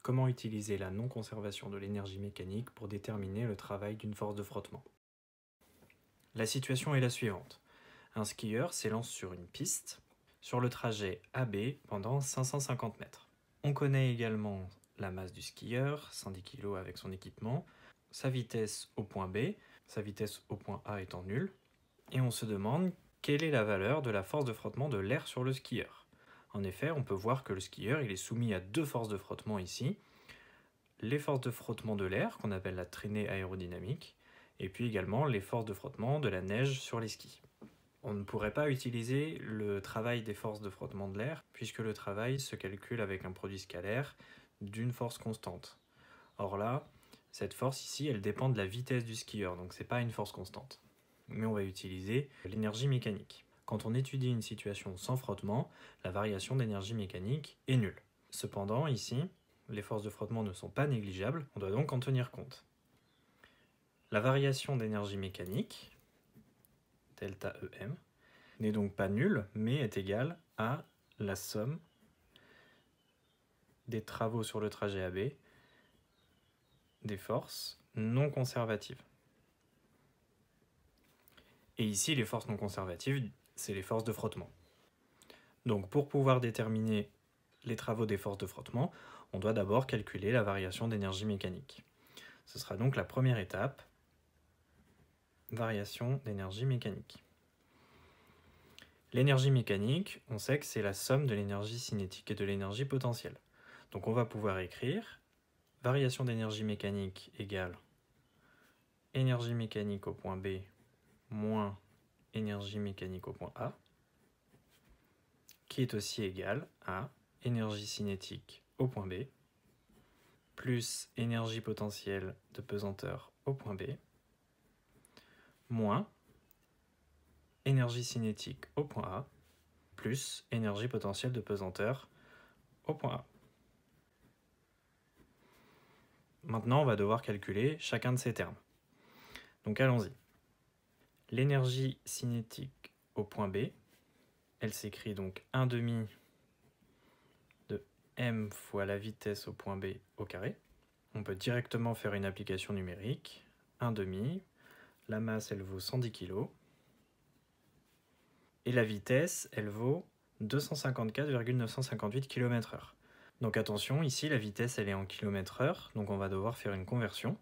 Comment utiliser la non-conservation de l'énergie mécanique pour déterminer le travail d'une force de frottement? La situation est la suivante. Un skieur s'élance sur une piste, sur le trajet AB pendant 550 mètres. On connaît également la masse du skieur, 110 kg avec son équipement, sa vitesse au point B, sa vitesse au point A étant nulle, et on se demande quelle est la valeur de la force de frottement de l'air sur le skieur. En effet, on peut voir que le skieur il est soumis à deux forces de frottement ici, les forces de frottement de l'air, qu'on appelle la traînée aérodynamique, et puis également les forces de frottement de la neige sur les skis. On ne pourrait pas utiliser le travail des forces de frottement de l'air, puisque le travail se calcule avec un produit scalaire d'une force constante. Or là, cette force ici, elle dépend de la vitesse du skieur, donc c'est pas une force constante. Mais on va utiliser l'énergie mécanique. Quand on étudie une situation sans frottement, la variation d'énergie mécanique est nulle. Cependant, ici, les forces de frottement ne sont pas négligeables, on doit donc en tenir compte. La variation d'énergie mécanique, delta EM, n'est donc pas nulle, mais est égale à la somme des travaux sur le trajet AB des forces non conservatives. Et ici, les forces non conservatives, c'est les forces de frottement. Donc pour pouvoir déterminer les travaux des forces de frottement, on doit d'abord calculer la variation d'énergie mécanique. Ce sera donc la première étape, variation d'énergie mécanique. L'énergie mécanique, on sait que c'est la somme de l'énergie cinétique et de l'énergie potentielle. Donc on va pouvoir écrire variation d'énergie mécanique égale énergie mécanique au point B moins énergie mécanique au point A, qui est aussi égale à énergie cinétique au point B plus énergie potentielle de pesanteur au point B moins énergie cinétique au point A plus énergie potentielle de pesanteur au point A. Maintenant, on va devoir calculer chacun de ces termes. Donc allons-y. L'énergie cinétique au point B, elle s'écrit donc 1/2 de m fois la vitesse au point B au carré. On peut directement faire une application numérique. 1/2, la masse elle vaut 110 kg. Et la vitesse elle vaut 254,958 km/h. Donc attention, ici la vitesse elle est en km/h, donc on va devoir faire une conversion.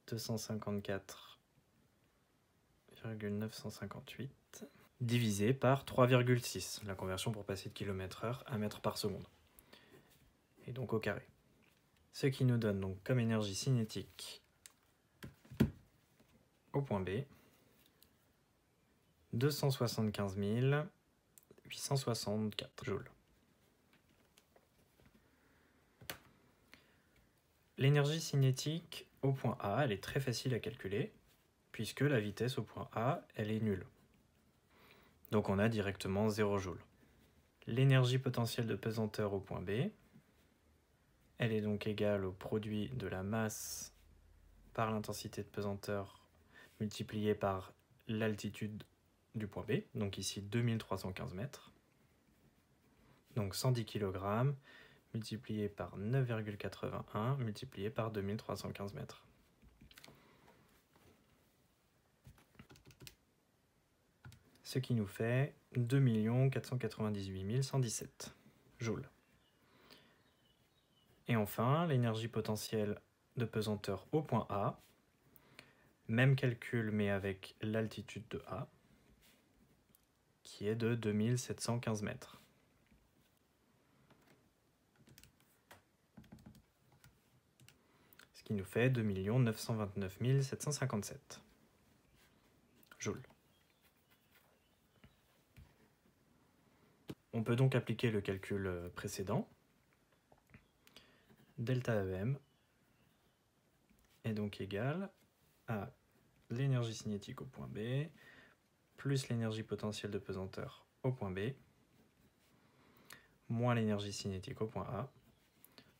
254,958 divisé par 3,6, la conversion pour passer de km/h à mètres par seconde. Et donc au carré. Ce qui nous donne donc comme énergie cinétique au point B 275 864 joules. L'énergie cinétique au point A, elle est très facile à calculer, puisque la vitesse au point A, elle est nulle. Donc on a directement 0 joule. L'énergie potentielle de pesanteur au point B, elle est donc égale au produit de la masse par l'intensité de pesanteur multipliée par l'altitude du point B, donc ici 2315 mètres. Donc 110 kg multiplié par 9,81 multiplié par 2315 mètres. Ce qui nous fait 2 498 117 joules. Et enfin, l'énergie potentielle de pesanteur au point A, même calcul mais avec l'altitude de A, qui est de 2715 mètres. Ce qui nous fait 2 929 757 joules. On peut donc appliquer le calcul précédent. Delta EM est donc égal à l'énergie cinétique au point B plus l'énergie potentielle de pesanteur au point B moins l'énergie cinétique au point A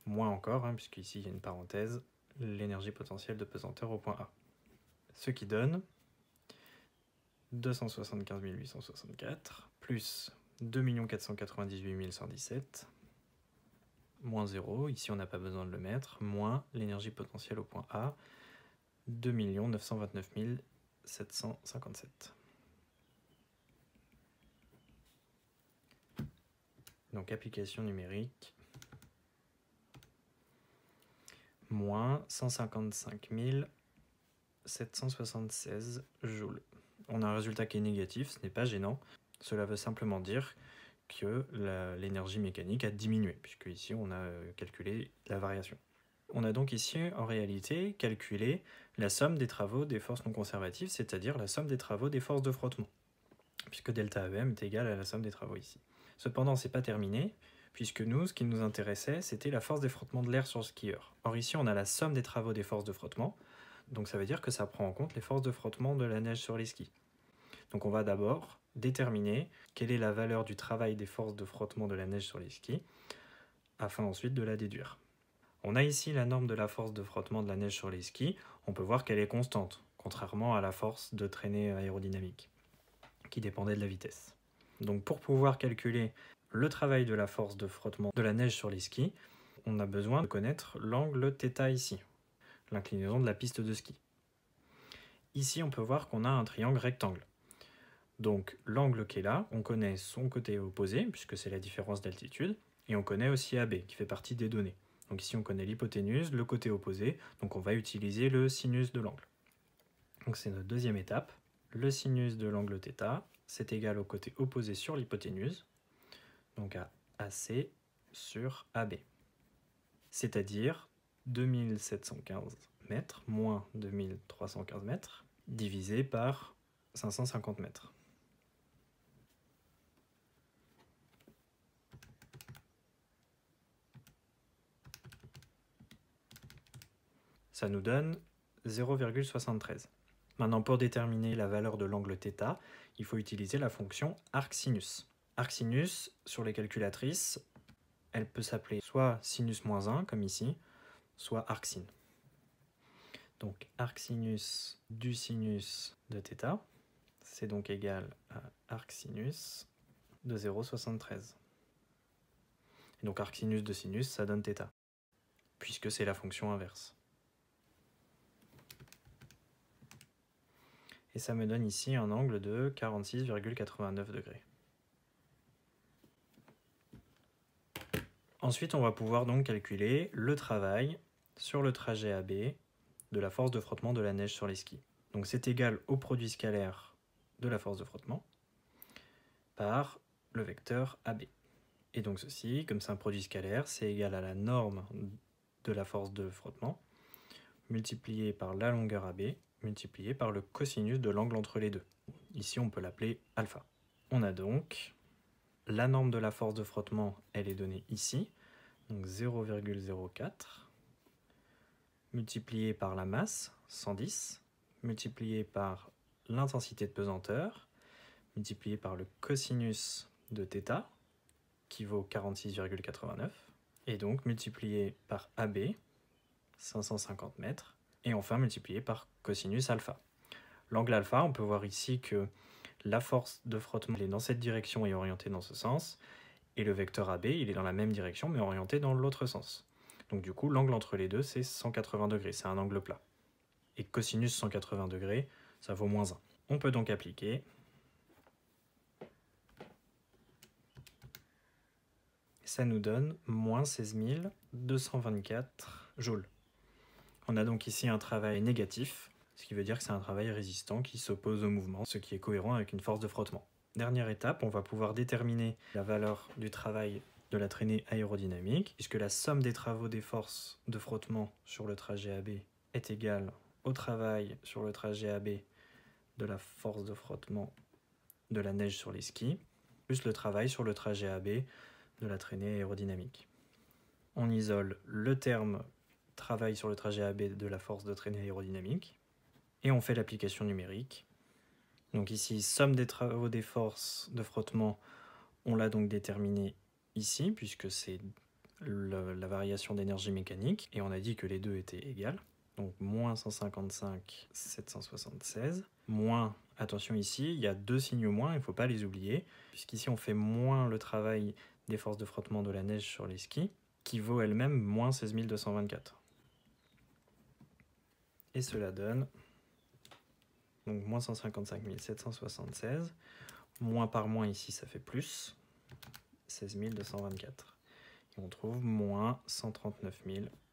moins encore, puisqu'ici il y a une parenthèse, l'énergie potentielle de pesanteur au point A. Ce qui donne 275 864 plus 2 498 117 moins 0, ici on n'a pas besoin de le mettre, moins l'énergie potentielle au point A, 2 929 757. Donc application numérique, moins 155 776 joules. On a un résultat qui est négatif, ce n'est pas gênant. Cela veut simplement dire que l'énergie mécanique a diminué, puisque ici on a calculé la variation. On a donc ici en réalité calculé la somme des travaux des forces non conservatives, c'est-à-dire la somme des travaux des forces de frottement, puisque delta AVM est égal à la somme des travaux ici. Cependant, c'est pas terminé, puisque nous, ce qui nous intéressait, c'était la force des frottements de l'air sur le skieur. Or ici, on a la somme des travaux des forces de frottement, donc ça veut dire que ça prend en compte les forces de frottement de la neige sur les skis. Donc on va d'abord déterminer quelle est la valeur du travail des forces de frottement de la neige sur les skis, afin ensuite de la déduire. On a ici la norme de la force de frottement de la neige sur les skis. On peut voir qu'elle est constante, contrairement à la force de traînée aérodynamique, qui dépendait de la vitesse. Donc pour pouvoir calculer le travail de la force de frottement de la neige sur les skis, on a besoin de connaître l'angle θ ici, l'inclinaison de la piste de ski. Ici, on peut voir qu'on a un triangle rectangle. Donc l'angle qui est là, on connaît son côté opposé, puisque c'est la différence d'altitude, et on connaît aussi AB, qui fait partie des données. Donc ici, on connaît l'hypoténuse, le côté opposé, donc on va utiliser le sinus de l'angle. Donc c'est notre deuxième étape. Le sinus de l'angle θ, c'est égal au côté opposé sur l'hypoténuse, donc à AC sur AB. C'est-à-dire 2715 mètres moins 2315 mètres divisé par 550 mètres. Ça nous donne 0,73. Maintenant, pour déterminer la valeur de l'angle θ, il faut utiliser la fonction arcsinus. Arcsinus, sur les calculatrices, elle peut s'appeler soit sinus moins 1, comme ici, soit arcsin. Donc arcsinus du sinus de θ, c'est donc égal à arcsinus de 0,73. Et donc arcsinus de sinus, ça donne θ, puisque c'est la fonction inverse. Et ça me donne ici un angle de 46,89 degrés. Ensuite, on va pouvoir donc calculer le travail sur le trajet AB de la force de frottement de la neige sur les skis. Donc c'est égal au produit scalaire de la force de frottement par le vecteur AB. Et donc ceci, comme c'est un produit scalaire, c'est égal à la norme de la force de frottement multiplié par la longueur AB multiplié par le cosinus de l'angle entre les deux. Ici, on peut l'appeler alpha. On a donc la norme de la force de frottement, elle est donnée ici, donc 0,04, multiplié par la masse, 110, multiplié par l'intensité de pesanteur, multiplié par le cosinus de θ, qui vaut 46,89, et donc multiplié par AB, 550 mètres, et enfin multiplié par cosinus alpha. L'angle alpha, on peut voir ici que la force de frottement est dans cette direction et orientée dans ce sens, et le vecteur AB, il est dans la même direction mais orienté dans l'autre sens. Donc du coup, l'angle entre les deux, c'est 180 degrés, c'est un angle plat. Et cosinus 180 degrés, ça vaut moins 1. On peut donc appliquer ça nous donne moins 16 224 joules. On a donc ici un travail négatif, ce qui veut dire que c'est un travail résistant qui s'oppose au mouvement, ce qui est cohérent avec une force de frottement. Dernière étape, on va pouvoir déterminer la valeur du travail de la traînée aérodynamique, puisque la somme des travaux des forces de frottement sur le trajet AB est égale au travail sur le trajet AB de la force de frottement de la neige sur les skis, plus le travail sur le trajet AB de la traînée aérodynamique. On isole le terme travail sur le trajet AB de la force de traînée aérodynamique, et on fait l'application numérique. Donc ici, somme des travaux des forces de frottement, on l'a donc déterminé ici, puisque c'est la variation d'énergie mécanique, et on a dit que les deux étaient égales. Donc moins 155, 776, moins, attention ici, il y a deux signes moins, il ne faut pas les oublier, puisqu'ici on fait moins le travail des forces de frottement de la neige sur les skis, qui vaut elle-même moins 16 224. Et cela donne donc moins 155 776. Moins par moins ici, ça fait plus 16 224. Et on trouve moins 139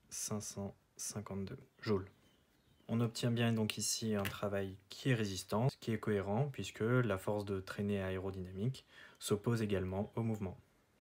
552 joules. On obtient bien donc ici un travail qui est résistant, qui est cohérent, puisque la force de traînée aérodynamique s'oppose également au mouvement.